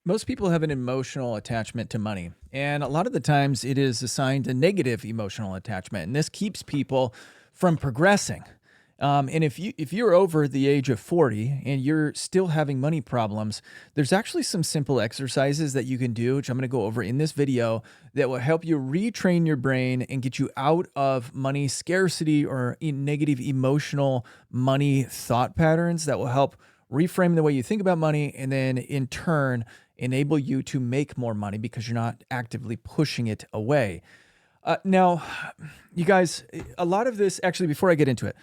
Most people have an emotional attachment to money, and a lot of the times it is assigned a negative emotional attachment, and this keeps people from progressing. And if you're over the age of 40 and you're still having money problems, there's actually some simple exercises that you can do, which I'm going to go over in this video, that will help you retrain your brain and get you out of money scarcity or negative emotional money thought patterns that will help reframe the way you think about money, and then in turn enable you to make more money because you're not actively pushing it away. Now, you guys, a lot of this, actually, before I get into it,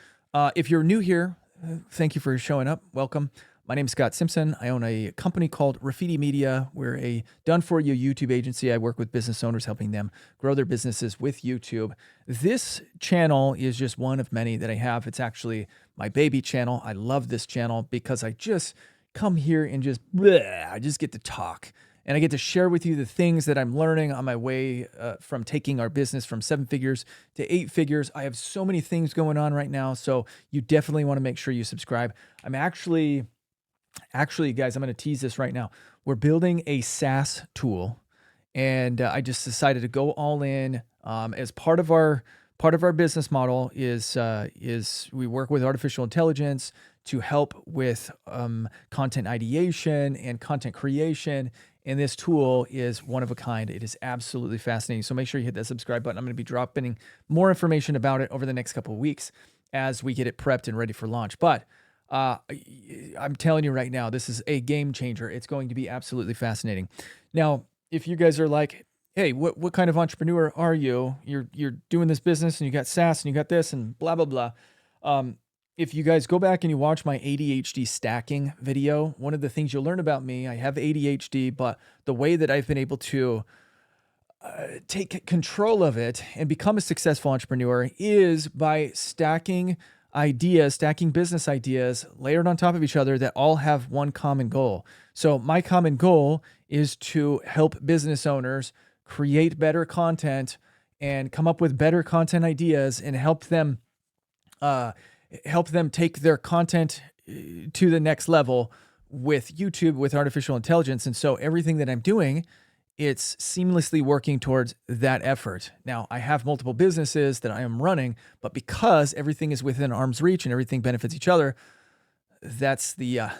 if you're new here, thank you for showing up. Welcome. My name is Scott Simpson. I own a company called Graffiti Media. We're a done-for-you YouTube agency. I work with business owners, helping them grow their businesses with YouTube. This channel is just one of many that I have. It's actually my baby channel. I love this channel because I just come here and I just get to talk. And I get to share with you the things that I'm learning on my way from taking our business from 7 figures to 8 figures. I have so many things going on right now, so you definitely want to make sure you subscribe. I'm actually, guys, I'm going to tease this right now. We're building a SaaS tool, and I just decided to go all in. As part of our business model is we work with artificial intelligence to help with content ideation and content creation. And this tool is one of a kind. It is absolutely fascinating. So make sure you hit that subscribe button. I'm going to be dropping more information about it over the next couple of weeks as we get it prepped and ready for launch. But I'm telling you right now, this is a game changer. It's going to be absolutely fascinating. Now, if you guys are like, hey, what kind of entrepreneur are you? You're doing this business and you got SaaS and you got this and blah, blah, blah. If you guys go back and you watch my ADHD stacking video, one of the things you'll learn about me, I have ADHD, but the way that I've been able to take control of it and become a successful entrepreneur is by stacking business ideas layered on top of each other that all have one common goal. So my common goal is to help business owners create better content and come up with better content ideas and help them take their content to the next level with YouTube, with artificial intelligence. And so everything that I'm doing, it's seamlessly working towards that effort. Now, I have multiple businesses that I am running, but because everything is within arm's reach and everything benefits each other, that's the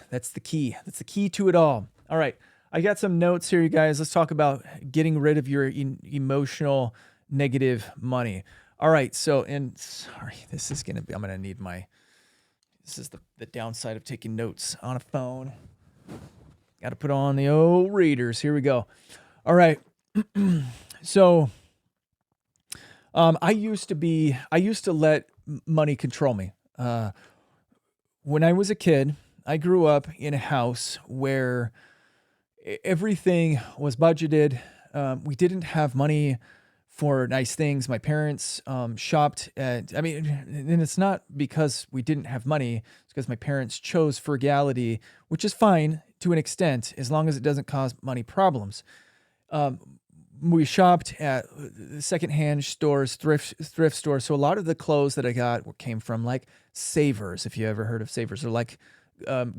key. That's the key to it all. All right. I got some notes here, you guys. Let's talk about getting rid of your emotional negative money. All right. So, and sorry, this is going to be, this is the downside of taking notes on a phone. Got to put on the old readers. Here we go. All right. So, I used to let money control me. When I was a kid, I grew up in a house where everything was budgeted. We didn't have money for nice things. My parents shopped and it's not because we didn't have money. It's because my parents chose frugality, which is fine to an extent, as long as it doesn't cause money problems. We shopped at secondhand stores, thrift stores. So a lot of the clothes that I got came from like Savers, if you ever heard of Savers, or like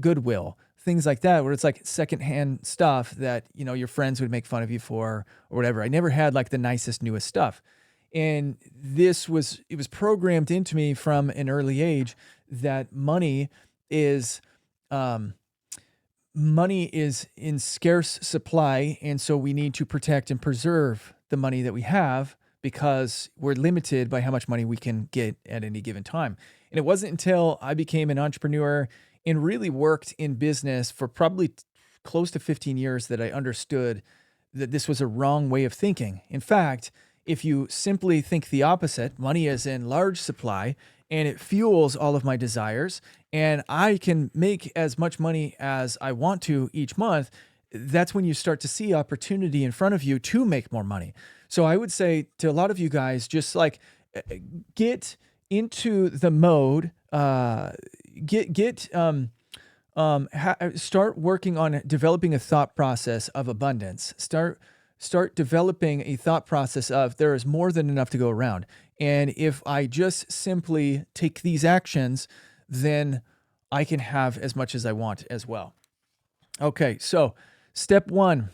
Goodwill, things like that, where it's like secondhand stuff that, your friends would make fun of you for or whatever. I never had like the nicest, newest stuff. And it was programmed into me from an early age that money is in scarce supply. And so we need to protect and preserve the money that we have because we're limited by how much money we can get at any given time. And it wasn't until I became an entrepreneur and really worked in business for probably close to 15 years that I understood that this was a wrong way of thinking. In fact, if you simply think the opposite, money is in large supply and it fuels all of my desires, and I can make as much money as I want to each month, that's when you start to see opportunity in front of you to make more money. So I would say to a lot of you guys, just like get into the mode, start working on developing a thought process of abundance. Start developing a thought process of there is more than enough to go around. And if I just simply take these actions, then I can have as much as I want as well. Okay, so Step one,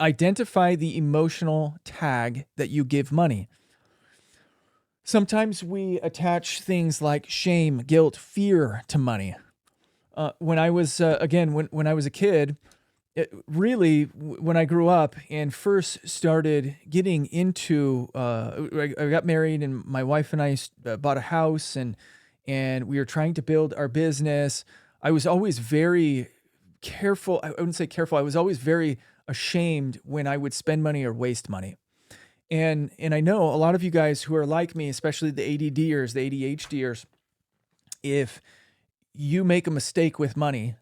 identify the emotional tag that you give money. Sometimes we attach things like shame, guilt, fear to money. When I was, when I was a kid, when I grew up and first started getting into, I got married and my wife and I bought a house and we were trying to build our business. I was always very careful. I wouldn't say careful. I was always very ashamed when I would spend money or waste money. And I know a lot of you guys who are like me, especially the ADDers, the ADHDers, if you make a mistake with money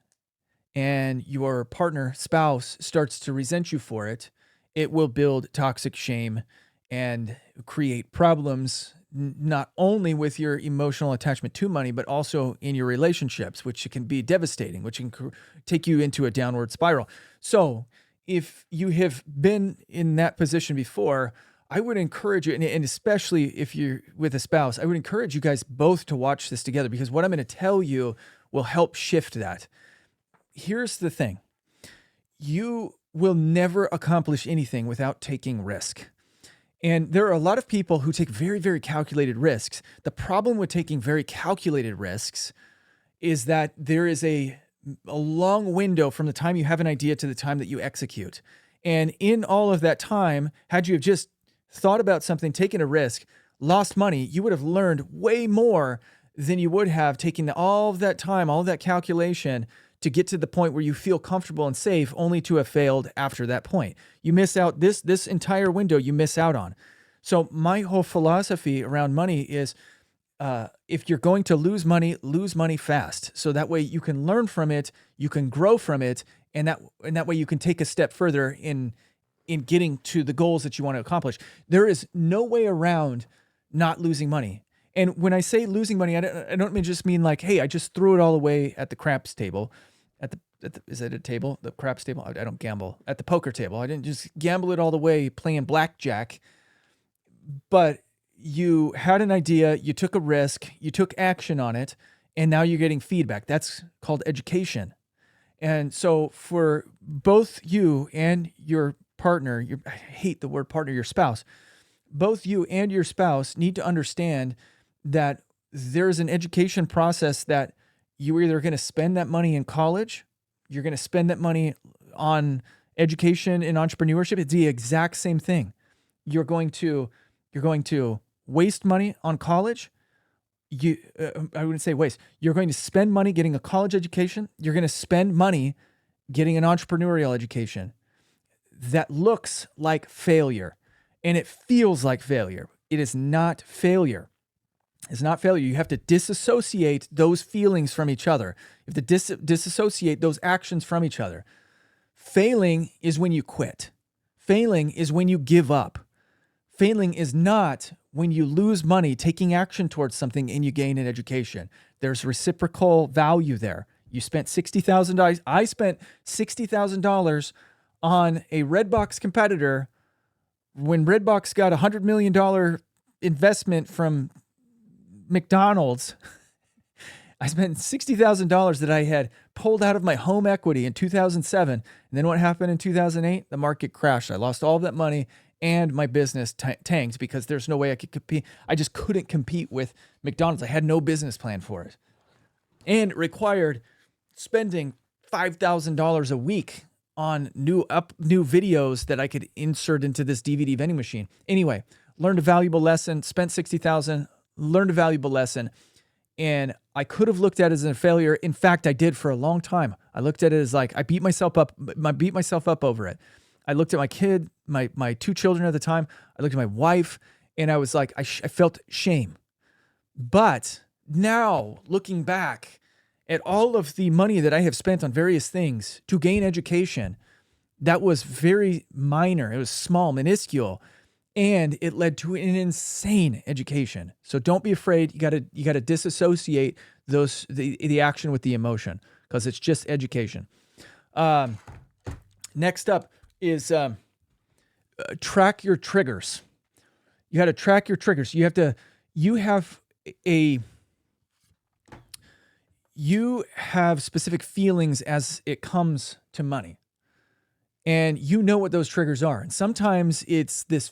and your partner, spouse starts to resent you for it, it will build toxic shame and create problems, not only with your emotional attachment to money, but also in your relationships, which can be devastating, which can take you into a downward spiral. So if you have been in that position before, I would encourage you, and especially if you're with a spouse, I would encourage you guys both to watch this together, because what I'm going to tell you will help shift that. Here's the thing. You will never accomplish anything without taking risk. And there are a lot of people who take very, very calculated risks. The problem with taking very calculated risks is that there is a long window from the time you have an idea to the time that you execute. And in all of that time, had you have just thought about something, taken a risk, lost money, you would have learned way more than you would have taking all of that time, all of that calculation to get to the point where you feel comfortable and safe, only to have failed after that point. You miss out this entire window you miss out on. So my whole philosophy around money is, if you're going to lose money fast. So that way you can learn from it, you can grow from it, and that way you can take a step further in getting to the goals that you want to accomplish. There is no way around not losing money. And when I say losing money, I don't just mean like, hey, I just threw it all away at the craps table. Is it a table? The craps table? I don't gamble. At the poker table. I didn't just gamble it all the way playing blackjack. But you had an idea, you took a risk, you took action on it, and now you're getting feedback. That's called education. And so for both you and your partner, I hate the word partner, your spouse, both you and your spouse need to understand that there's an education process that you're either going to spend that money in college, you're going to spend that money on education and entrepreneurship. It's the exact same thing. You're going to waste money on college. I wouldn't say waste. You're going to spend money getting a college education. You're going to spend money getting an entrepreneurial education. That looks like failure and it feels like failure. It is not failure. It's not failure. You have to disassociate those feelings from each other. You have to disassociate those actions from each other. Failing is when you quit. Failing is when you give up. Failing is not when you lose money taking action towards something and you gain an education. There's reciprocal value there. You spent $60,000. I spent $60,000 on a Redbox competitor when Redbox got a $100 million investment from McDonald's. I spent $60,000 that I had pulled out of my home equity in 2007. And then what happened in 2008? The market crashed. I lost all of that money and my business tanked because there's no way I could compete. I just couldn't compete with McDonald's. I had no business plan for it. And it required spending $5,000 a week on new videos that I could insert into this DVD vending machine. Anyway, learned a valuable lesson, spent $60,000, learned a valuable lesson, and I could have looked at it as a failure. In fact, I did for a long time. I looked at it as like I beat myself up over it. I looked at my kid, my two children at the time. I looked at my wife, and I was like, I felt shame. But now, looking back at all of the money that I have spent on various things to gain education, that was very minor. It was small, minuscule, and it led to an insane education. So don't be afraid. You got to disassociate the action with the emotion, because it's just education. Next up is track your triggers. You got to track your triggers. You have specific feelings as it comes to money. And you know what those triggers are. And sometimes it's this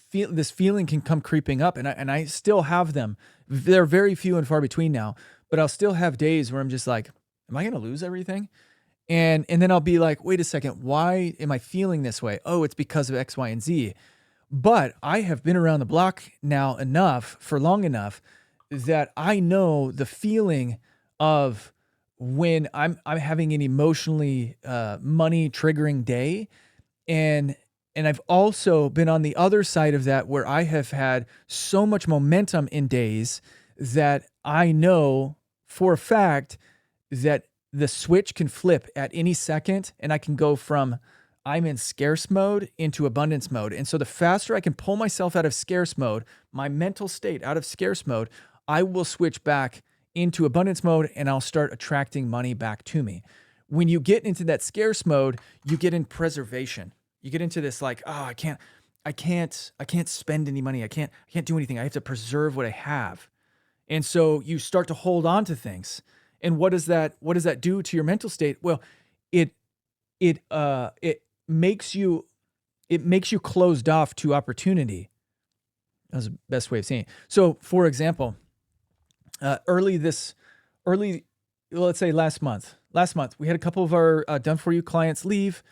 feeling can come creeping up, and I still have them. They're very few and far between now, but I'll still have days where I'm just like, am I going to lose everything? And then I'll be like, wait a second, why am I feeling this way? Oh, it's because of X, Y, and Z. But I have been around the block now enough for long enough that I know the feeling of when I'm having an emotionally money triggering day, and I've also been on the other side of that where I have had so much momentum in days that I know for a fact that the switch can flip at any second, and I can go from I'm in scarce mode into abundance mode. And so the faster I can pull myself out of scarce mode, my mental state out of scarce mode, I will switch back into abundance mode, and I'll start attracting money back to me. When you get into that scarce mode, you get in preservation. You get into this like, oh, I can't spend any money. I can't do anything. I have to preserve what I have. And so you start to hold on to things. And what does that do to your mental state? Well, it makes you closed off to opportunity. That's the best way of saying it. So, for example, let's say last month we had a couple of our done for you clients leave,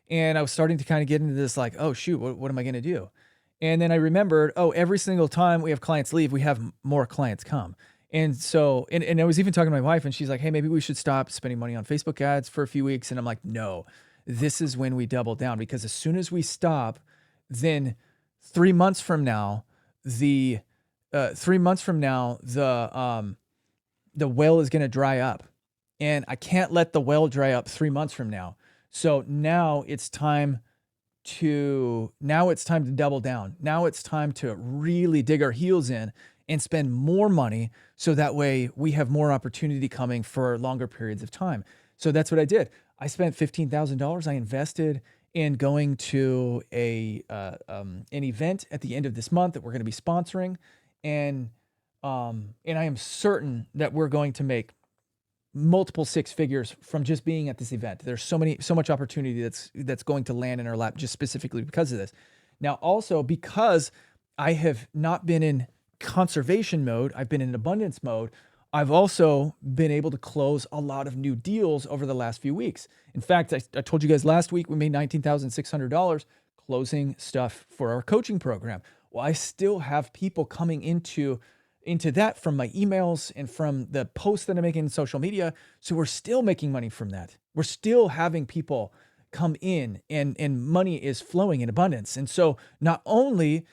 and I was starting to kind of get into this like, oh shoot, what am I going to do? And then I remembered, oh, every single time we have clients leave, we have more clients come. And so, and I was even talking to my wife, and she's like, hey, maybe we should stop spending money on Facebook ads for a few weeks. And I'm like, no, this is when we double down, because as soon as we stop, then 3 months from now, the well is going to dry up, and I can't let the well dry up 3 months from now. So now it's time to double down. Now it's time to really dig our heels in and spend more money, so that way we have more opportunity coming for longer periods of time. So that's what I did. I spent $15,000. I invested in going to an event at the end of this month that we're going to be sponsoring, and I am certain that we're going to make multiple six figures from just being at this event. There's so much opportunity that's going to land in our lap just specifically because of this. Now, also because I have not been in conservation mode, I've been in abundance mode. I've also been able to close a lot of new deals over the last few weeks. In fact, I told you guys last week we made $19,600 closing stuff for our coaching program. Well, I still have people coming into that from my emails and from the posts that I'm making in social media. So we're still making money from that. We're still having people come in, and money is flowing in abundance. And so not only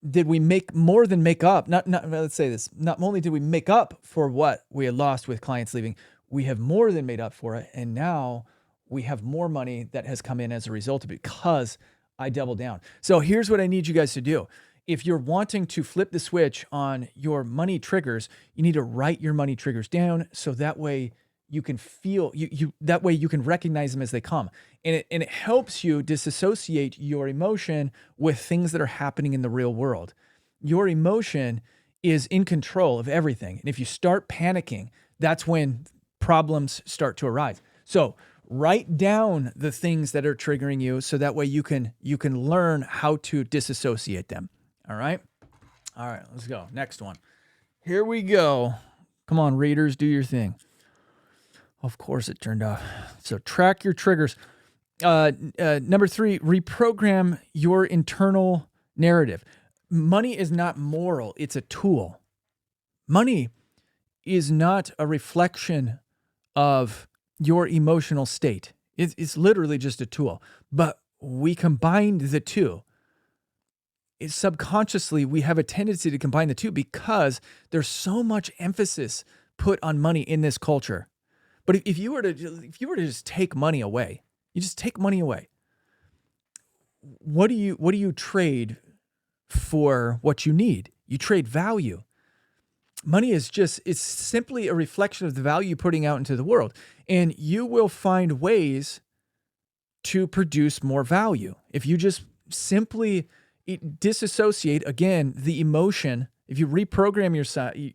did we make more than make up, let's say this, not only did we make up for what we had lost with clients leaving, we have more than made up for it. And now we have more money that has come in as a result of it because I doubled down. So here's what I need you guys to do. If you're wanting to flip the switch on your money triggers, you need to write your money triggers down, so that way you can feel that way you can recognize them as they come. And it helps you disassociate your emotion with things that are happening in the real world. Your emotion is in control of everything. And if you start panicking, that's when problems start to arise. So write down the things that are triggering you, so that way you can learn how to disassociate them. All right, let's go. Next one. Here we go. Come on, readers, do your thing. Of course it turned off. So track your triggers. Number 3, reprogram your internal narrative. Money is not moral. It's a tool. Money is not a reflection of your emotional state. It's literally just a tool. But we combined the two. Subconsciously, we have a tendency to combine the two because there's so much emphasis put on money in this culture. But if you were to just take money away, you just take money away. What do you trade for what you need? You trade value. Money is it's simply a reflection of the value you're putting out into the world, and you will find ways to produce more value if you just simply disassociate, again, the emotion. If you reprogram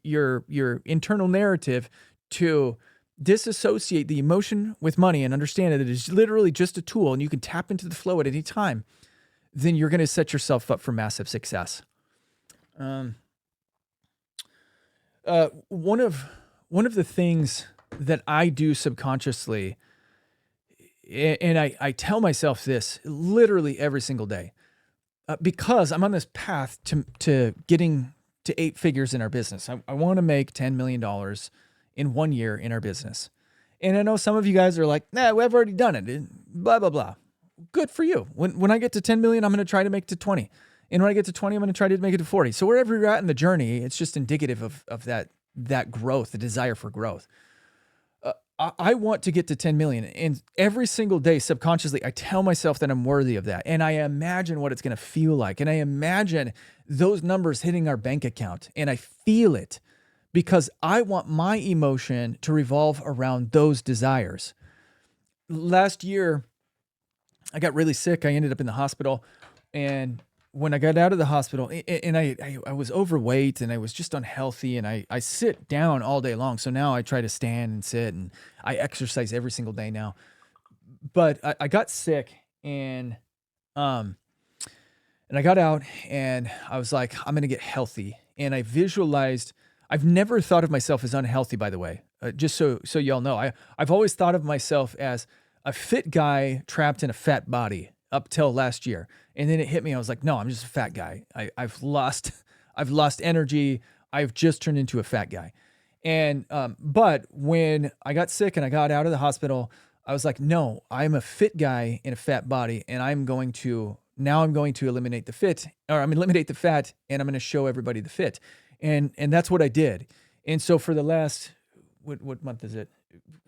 your internal narrative to disassociate the emotion with money and understand that it is literally just a tool and you can tap into the flow at any time, then you're going to set yourself up for massive success. Um, one of the things that I do subconsciously, and I tell myself this literally every single day, because I'm on this path to getting to 8 figures in our business. I want to make $10 million in 1 year in our business. And I know some of you guys are like, nah, we've already done it, and blah, blah, blah. Good for you. When I get to 10 million, I'm going to try to make it to 20. And when I get to 20, I'm going to try to make it to 40. So wherever you're at in the journey, it's just indicative of that growth, the desire for growth. I want to get to 10 million. And every single day, subconsciously, I tell myself that I'm worthy of that. And I imagine what it's going to feel like. And I imagine those numbers hitting our bank account. And I feel it because I want my emotion to revolve around those desires. Last year, I got really sick. I ended up in the hospital. And when I got out of the hospital, and I was overweight and I was just unhealthy, and I sit down all day long. So now I try to stand and sit, and I exercise every single day now. But I got sick, and I got out, and I was like, I'm gonna get healthy. And I visualized. I've never thought of myself as unhealthy, by the way. Just so y'all know, I've always thought of myself as a fit guy trapped in a fat body up till last year. And then it hit me. I was like, no, I'm just a fat guy. I've lost energy. I've just turned into a fat guy. And, but when I got sick and I got out of the hospital, I was like, no, I'm a fit guy in a fat body. And I'm going to eliminate the fat, and I'm going to show everybody the fit. And that's what I did. And so for the last, what month is it?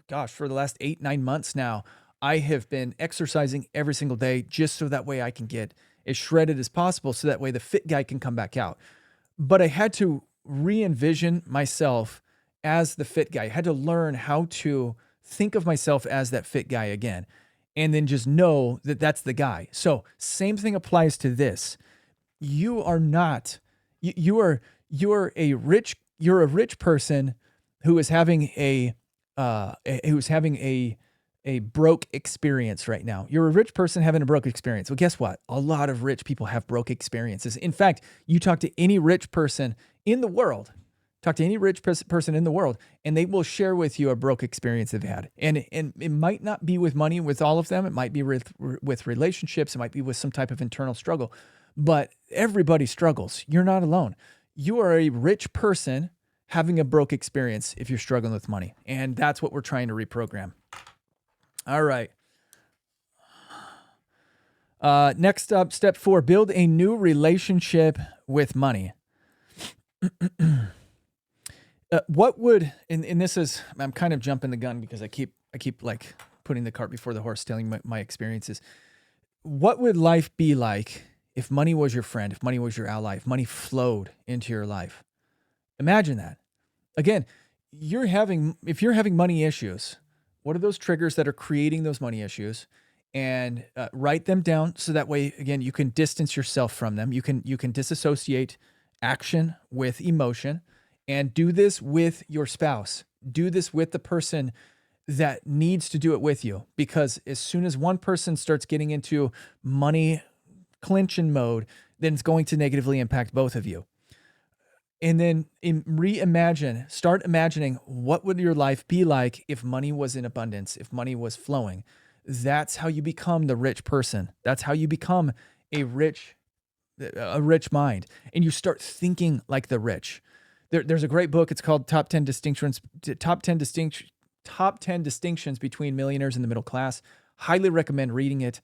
Gosh, for the last 8-9 months now, I have been exercising every single day just so that way I can get as shredded as possible, so that way the fit guy can come back out. But I had to re-envision myself as the fit guy. I had to learn how to think of myself as that fit guy again, and then just know that that's the guy. So same thing applies to this. You are not, you're a rich person who is having a broke experience right now. You're a rich person having a broke experience. Well, guess what? A lot of rich people have broke experiences. In fact, you talk to any rich person in the world, and they will share with you a broke experience they've had. And it might not be with money with all of them. It might be with relationships. It might be with some type of internal struggle. But everybody struggles. You're not alone. You are a rich person having a broke experience if you're struggling with money. And that's what we're trying to reprogram. All right. Next up, step 4, build a new relationship with money. What would, and this is, I'm kind of jumping the gun because I keep like putting the cart before the horse, telling my experiences. What would life be like if money was your friend, if money was your ally, if money flowed into your life? Imagine that. Again, if you're having money issues, what are those triggers that are creating those money issues? And write them down so that way, again, you can distance yourself from them. You can disassociate action with emotion, and do this with your spouse. Do this with the person that needs to do it with you, because as soon as one person starts getting into money clinching mode, then it's going to negatively impact both of you. And then start imagining, what would your life be like if money was in abundance, if money was flowing? That's how you become the rich person. That's how you become a rich mind. And you start thinking like the rich. There's a great book. It's called Top 10 Distinctions Between Millionaires and the Middle Class. Highly recommend reading it.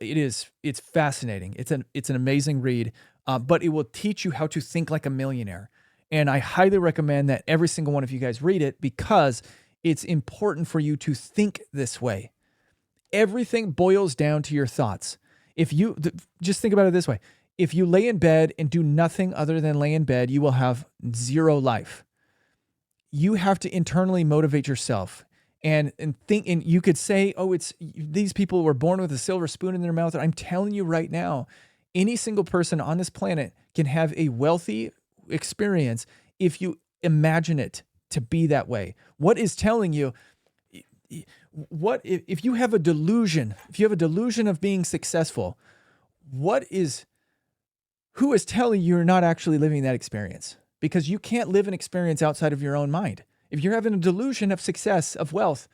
It's fascinating. It's an amazing read. But it will teach you how to think like a millionaire. And I highly recommend that every single one of you guys read it, because it's important for you to think this way. Everything boils down to your thoughts. Just think about it this way. If you lay in bed and do nothing other than lay in bed, you will have zero life. You have to internally motivate yourself and think, and you could say, oh, these people were born with a silver spoon in their mouth. I'm telling you right now, any single person on this planet can have a wealthy experience if you imagine it to be that way. What is telling you what if you have a delusion? If you have a delusion of being successful, who is telling you you're not actually living that experience? Because you can't live an experience outside of your own mind. If you're having a delusion of success, of wealth,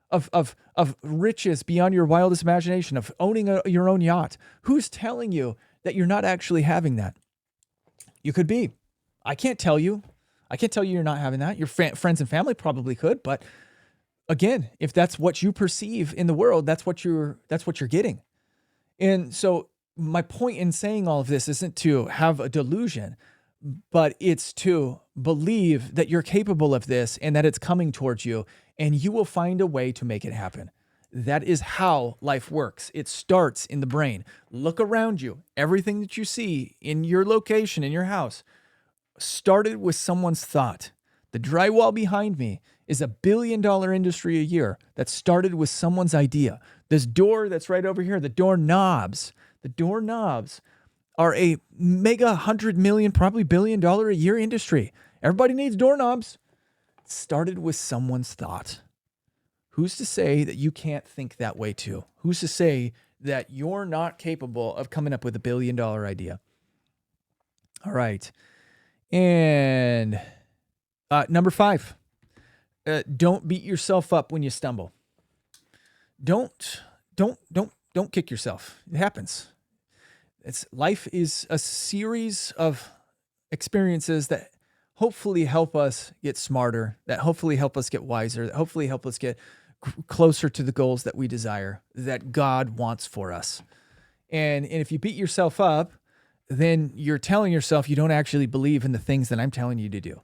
of riches beyond your wildest imagination, of owning your own yacht, who's telling you that you're not actually having that? You could be. I can't tell you. I can't tell you you're not having that. Your friends and family probably could, but again, if that's what you perceive in the world, that's what you're getting. And so my point in saying all of this isn't to have a delusion, but it's to believe that you're capable of this and that it's coming towards you, and you will find a way to make it happen. That is how life works. It starts in the brain. Look around you. Everything that you see in your location, in your house, started with someone's thought. The drywall behind me is $1 billion industry a year that started with someone's idea. This door that's right over here, the doorknobs are a mega 100 million, probably $1 billion a year industry. Everybody needs doorknobs. It started with someone's thought. Who's to say that you can't think that way too? Who's to say that you're not capable of coming up with $1 billion idea? All right. And number 5, don't beat yourself up when you stumble. Don't kick yourself. It happens. Life is a series of experiences that hopefully help us get smarter, that hopefully help us get wiser, that hopefully help us get closer to the goals that we desire, that God wants for us. And if you beat yourself up, then you're telling yourself you don't actually believe in the things that I'm telling you to do.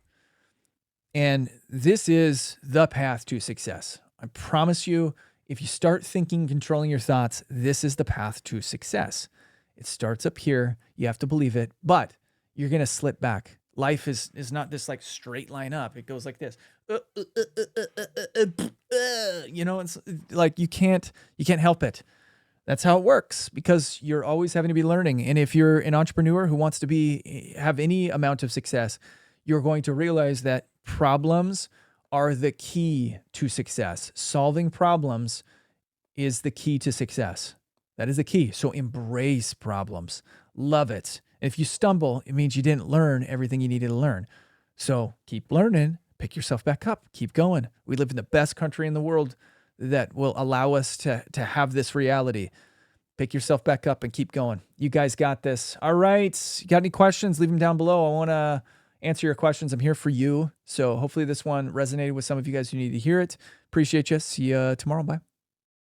And this is the path to success. I promise you, if you start thinking, controlling your thoughts, this is the path to success. It starts up here. You have to believe it, but you're going to slip back. Life is not this like straight line up. It goes like this. It's like you can't help it. That's how it works, because you're always having to be learning. And if you're an entrepreneur who wants to have any amount of success, you're going to realize that problems are the key to success. Solving problems is the key to success. That is the key. So embrace problems. Love it. If you stumble, it means you didn't learn everything you needed to learn. So keep learning, pick yourself back up, keep going. We live in the best country in the world that will allow us to have this reality. Pick yourself back up and keep going. You guys got this. All right. You got any questions? Leave them down below. I want to answer your questions. I'm here for you. So hopefully this one resonated with some of you guys who need to hear it. Appreciate you. See you tomorrow. Bye.